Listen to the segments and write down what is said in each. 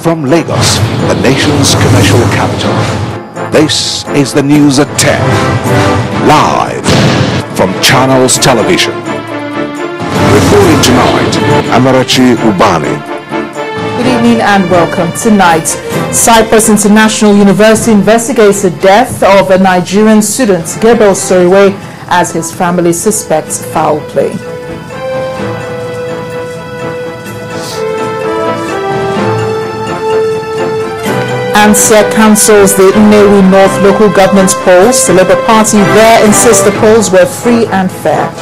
From Lagos, the nation's commercial capital, this is the news at 10, live from Channels Television. Reporting tonight, Amarachi Ubani. Good evening and welcome. Tonight, Cyprus International University investigates the death of a Nigerian student, Gabriel Soriwe, as his family suspects foul play. ANSEC cancels the Nnewi North local government polls. The Labour Party there insists the polls were free and fair.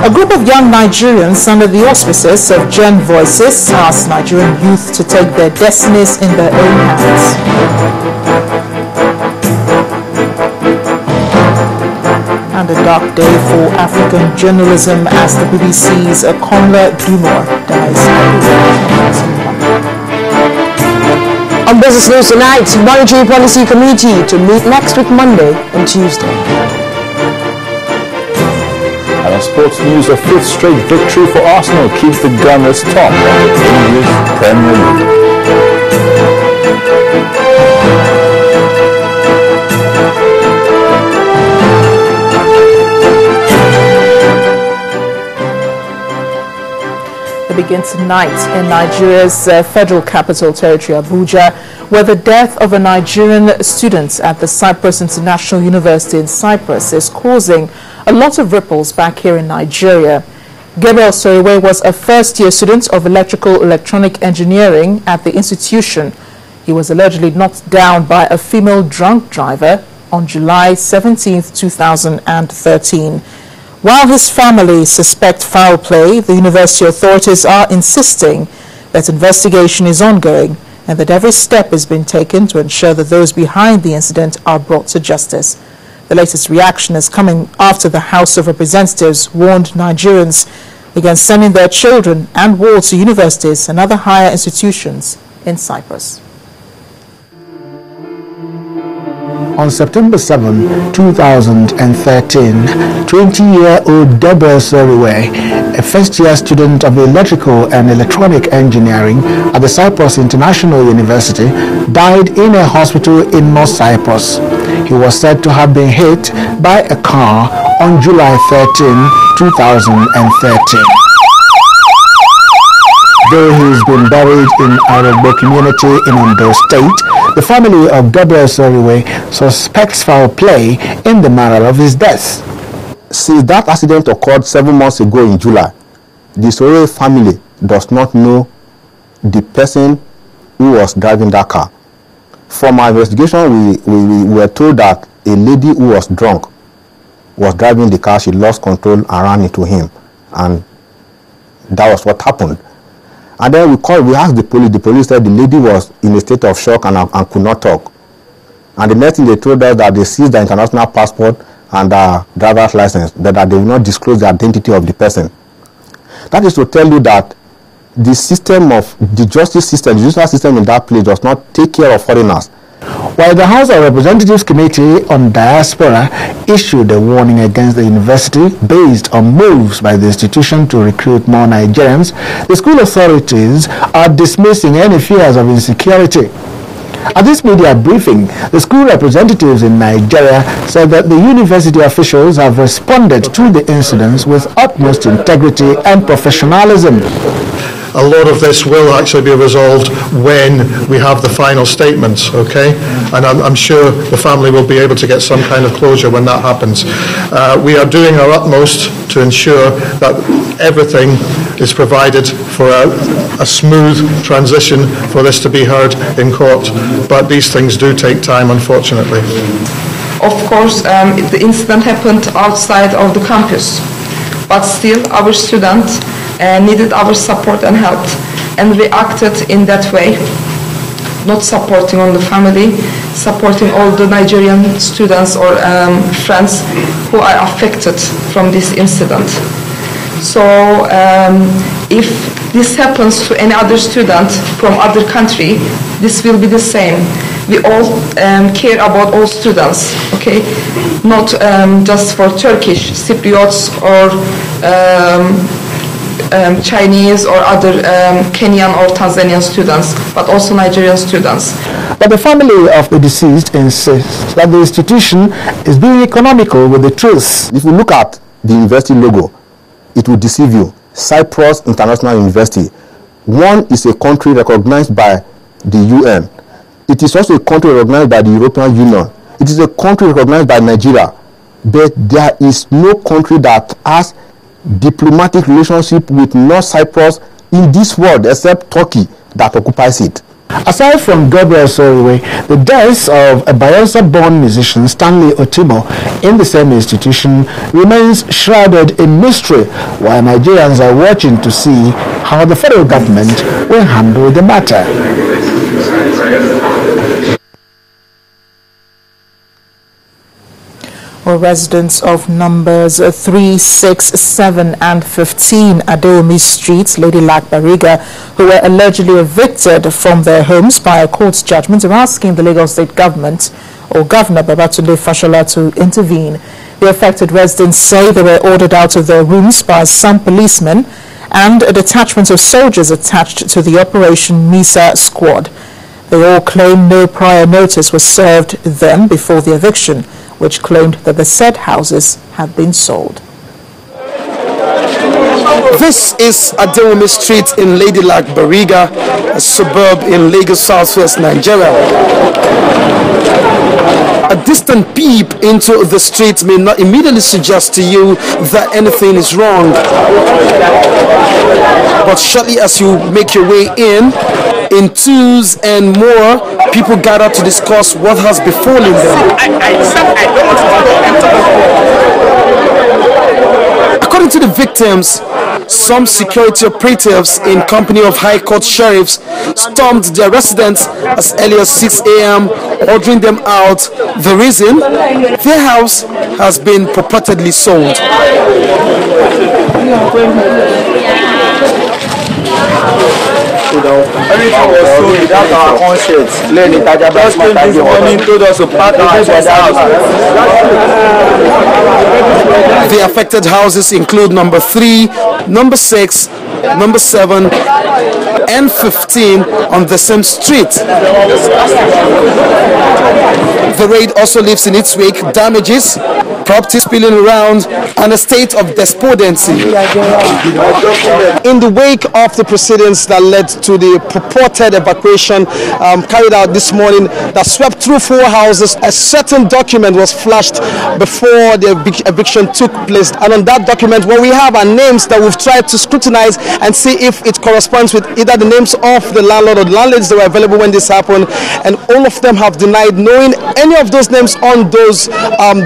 A group of young Nigerians under the auspices of Gen Voices asked Nigerian youth to take their destinies in their own hands. And a dark day for African journalism as the BBC's Konla Dumor dies. On Business News tonight, Monetary Policy Committee to meet next week Monday and Tuesday. And on sports news, a fifth straight victory for Arsenal keeps the Gunners top of the English Premier League. Begin tonight in Nigeria's federal capital territory, Abuja, where the death of a Nigerian student at the Cyprus International University in Cyprus is causing a lot of ripples back here in Nigeria. Gabriel Soriwe was a first-year student of electrical electronic engineering at the institution. He was allegedly knocked down by a female drunk driver on July 17, 2013. While his family suspect foul play, the university authorities are insisting that investigation is ongoing and that every step is being taken to ensure that those behind the incident are brought to justice. The latest reaction is coming after the House of Representatives warned Nigerians against sending their children and wards to universities and other higher institutions in Cyprus. On September 7, 2013, 20-year-old Gabriel Soriwe, a first-year student of electrical and electronic engineering at the Cyprus International University, died in a hospital in North Cyprus. He was said to have been hit by a car on July 13, 2013. Though he's been buried in Arabo community in Ondo State, the family of Gabriel Soriwe suspects foul play in the manner of his death. Since that accident occurred 7 months ago in July, the Soriwe family does not know the person who was driving that car. From our investigation, we were told that a lady who was drunk was driving the car. She lost control and ran into him, and that was what happened. And then we asked the police. The police said the lady was in a state of shock and could not talk. And the next thing they told us that they seized the international passport and the driver's license, that they will not disclose the identity of the person. That is to tell you that the system of the justice system, the judicial system in that place does not take care of foreigners. While the House of Representatives Committee on Diaspora issued a warning against the university based on moves by the institution to recruit more Nigerians, the school authorities are dismissing any fears of insecurity. At this media briefing, the school representatives in Nigeria said that the university officials have responded to the incidents with utmost integrity and professionalism. A lot of this will actually be resolved when we have the final statements, okay? And I'm sure the family will be able to get some kind of closure when that happens. We are doing our utmost to ensure that everything is provided for a smooth transition for this to be heard in court. But these things do take time, unfortunately. Of course, the incident happened outside of the campus, but still our students needed our support and help, and reacted in that way, not supporting only the family, supporting all the Nigerian students or friends who are affected from this incident. So if this happens to any other student from other country, this will be the same. we all care about all students, okay? Not just for Turkish Cypriots or Chinese or other Kenyan or Tanzanian students, but also Nigerian students. But the family of the deceased insists that the institution is being economical with the truth. If you look at the university logo, it will deceive you. Cyprus International University. One is a country recognized by the UN. It is also a country recognized by the European Union. It is a country recognized by Nigeria. But there is no country that has diplomatic relationship with North Cyprus in this world except Turkey that occupies it. Aside from Gabriel Soriwe, the deaths of a Bayelsa-born musician, Stanley Otimo, in the same institution remains shrouded in mystery, while Nigerians are watching to see how the federal government will handle the matter. Or residents of numbers 3, 6, 7 and 15 Adeomi Street, Lady Lac Bariga, who were allegedly evicted from their homes by a court's judgment, are asking the Lagos State government or Governor Babatunde Fashola to intervene. The affected residents say they were ordered out of their rooms by some policemen and a detachment of soldiers attached to the Operation Misa squad. They all claim no prior notice was served them before the eviction, which claimed that the said houses had been sold. This is Adeomi Street in Lady Lac Bariga, a suburb in Lagos Southwest, Nigeria. A distant peep into the street may not immediately suggest to you that anything is wrong. But shortly as you make your way in twos and more, people gather to discuss what has befallen them. According to the victims, some security operatives in company of High Court sheriffs stormed their residence as early as 6 a.m., ordering them out. The reason? Their house has been purportedly sold. Everything was sold without our conscience. Just came this morning, told us to pack our house. The affected houses include number 3, number 6, number 7 and 15 on the same street. The raid also leaves in its wake damages, property spilling around, and a state of despondency. In the wake of the proceedings that led to the purported evacuation carried out this morning that swept through 4 houses, a certain document was flashed before the eviction took place. And on that document, what we have are names that we've tried to scrutinize and see if it corresponds with either the names of the landlord or the landladies that were available when this happened. And all of them have denied knowing any of those names on those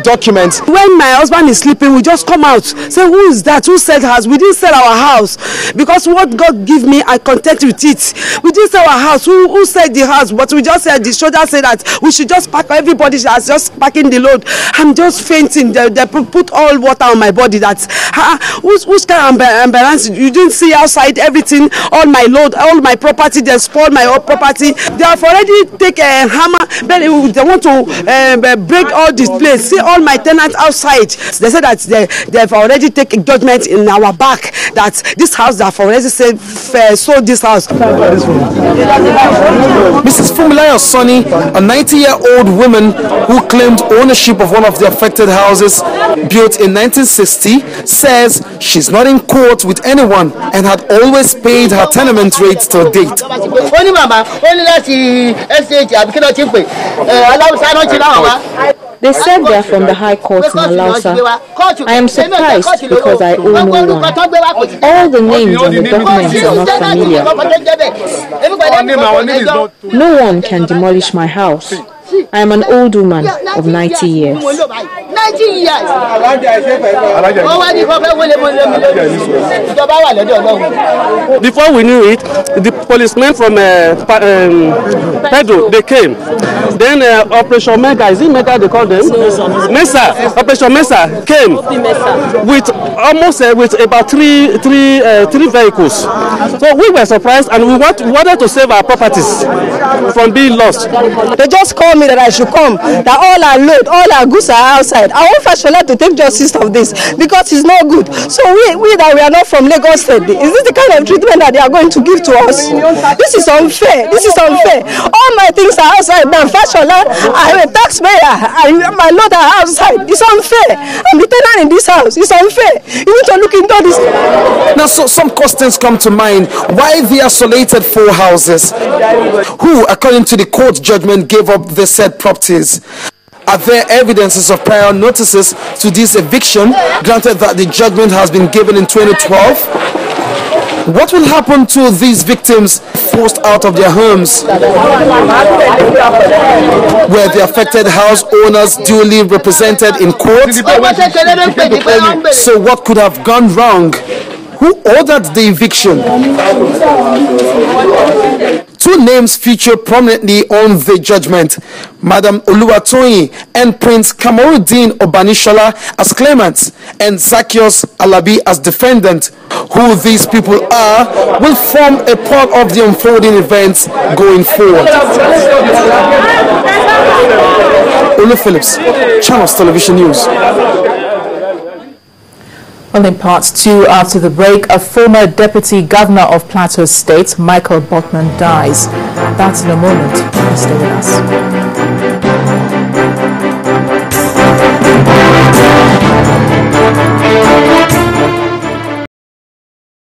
documents. When my husband is sleeping, we just come out, say, who is that? Who said house? We didn't sell our house, because what God give me, I content with it. We didn't sell our house. Who said the house? But we just said, the soldier said that we should just pack, everybody is just packing the load. I'm just fainting. They put all water on my body. That's who's kind of ambulance? You didn't see outside everything, all my load, all my property. They spoiled my whole property. They have already taken a hammer. They want to break all this place. See all my tenants outside. They said that they've already taken judgment in our back that this house, they have already said sold this house. Mrs. Fumilayo Sonny, a 90-year-old woman who claimed ownership of one of the affected houses built in 1960, says she's not in court with anyone and had always paid her tenement rates till date. They said they are from the High Court in Alausa. I am surprised because I owe no one. All the names on the documents are not familiar. No one can demolish my house. I am an old woman of 90 years. 90 years. Before we knew it, the policemen from Pedro, they came. Then Operation Mega, is it Mega they call them? Mesa, Operation Mesa came with almost with about three vehicles. So we were surprised and we wanted to save our properties from being lost. They just called me that I should come, that all our load, all our goods are outside. I want Fashola to take justice of this because it's not good. So we that we are not from Lagos State, is this the kind of treatment that they are going to give to us? This is unfair. This is unfair. All my things are outside now. Fashola, I'm a taxpayer. My load are outside. It's unfair. I'm the tenant in this house. It's unfair. You need to look into this. Now, so some questions come to mind. Why the isolated 4 houses? Who, according to the court judgment, gave up the said properties? Are there evidences of prior notices to this eviction, granted that the judgment has been given in 2012? What will happen to these victims forced out of their homes? Were the affected house owners duly represented in court? So what could have gone wrong? Who ordered the eviction? 2 names feature prominently on the judgment: Madam Oluwatoyin and Prince Kamoruddin Obanishola as claimants and Zacchaeus Alabi as defendant. Who these people are will form a part of the unfolding events going forward. Olu Phillips, Channels Television News. Well, in part 2, after the break, a former deputy governor of Plateau State, Michael Botman, dies. That's in a moment. Stay with us.